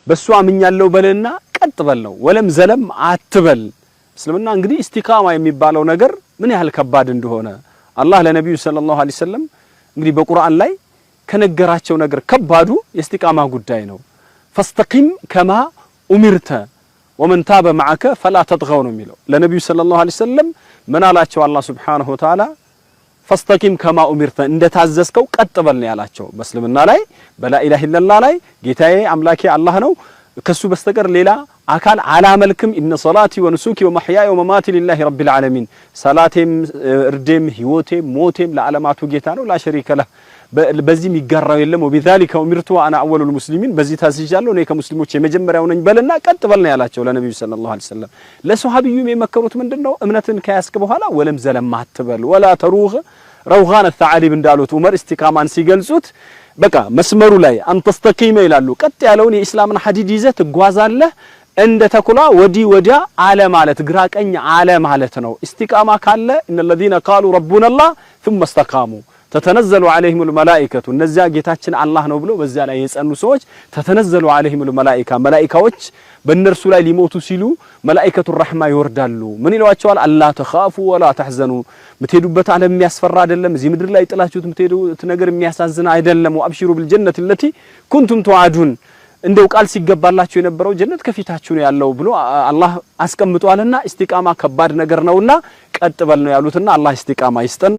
በሱ አምኛለሁ በልና ቀጥ በል ነው ወለም ዘለም አትበል እስልምና እንግዲህ ኢስቲቃማ የሚባለው ነገር ምን ያህል ከባድ እንደሆነ አላህ ለነብዩ ሰለላሁ ዐለይሂ ወሰለም እንግዲህ በቁርአን ላይ ከነገራቸው ነገር ከባዱ የኢስቲቃማ ጉዳይ ነው فاستقم كما أمرت ومن تاب معك فلا تطغوا ነው የሚለው ለነብዩ ሰለላሁ ዐለይሂ ወሰለም ምን አላቸው አላህ Subhanahu Wa Ta'ala فاستقم كما أمرت እንደታዘዝከው ቀጥ በል ነው ያላቸው በእስልምና ላይ በላ ኢላሃ ኢላላህ ላይ ጌታዬ አምላኬ አላህ ነው ከሱ በስተቀር ሌላ አካል አላመልክም ኢነ ሶላቲ ወንሱኪ ወመህያየ ወመማቲ ሊላሂ ረቢል ዓለሚን ሰላቴም እርዴም ህይወቴም ሞቴም ለዓለማቱ ጌታ ነው ላ ሸሪከ ለህ በዚህ የሚጋራው የለም ወቢዛሊከ ኡሚርቱ አና አወሉል ሙስሊሚን በዚህ ታዝዣለሁ እኔ ከሙስሊሞች የመጀመሪያው ነኝ በልና ቀጥ በል ነው ያላቸው ለነብዩ ሰለላሁ ዐለይሂ ወሰለም ለሱሐቢዩም የመከሩት ምንድነው እምነትን ከያስክ በኋላ ወለም ዘለም አትበል ወላ ተሩህ ረውጋን الثعالب እንዳሉት ዑመር ኢስቲቃማን ሲገልጹት በቃ መስመሩ ላይ አንተስተቂመ ይላሉ ቀጥ ያለውን የኢስላምን ሐዲድ ይዘህ ትጓዛለህ እንደ ተኩላ ወዲ ወዲያ አለ ማለት ግራ ቀኝ አለ ማለት ነው ኢስቲቃማ ካለ ان الذين قالوا ربنا الله ثم استقاموا تتنزل عليهم الملائكه እነዚያ ጌታችን አላህ ነው ብሎ በዚያ ላይ የጸኑ ሰዎች تتنزل عليهم الملائكه መላእክቶች በእነርሱ ላይ ሊሞቱ ሲሉ መላእክቱ الرحمه ይወርዳሉ ምን ይሏቸዋል አላ ተኻፉ ወላ ተሕዘኑ ምትሄዱበት ዓለም የሚያስፈራ አይደለም እዚህ ምድር ላይ ጥላችሁት ምትሄዱት ነገር የሚያሳዝን አይደለም ወአብሽሩ بالجنه التي كنتم توعدون እንደው ቃል ሲገባላችሁ የነበረው ጀነት ከፊታችሁ ነው ያለው ብሎ አላህ አስቀምጧልና ኢስቲቃማ ከባድ ነገር ነውና ቀጥ በል ነው ያሉትና አላህ ኢስቲቃማ ይስጠን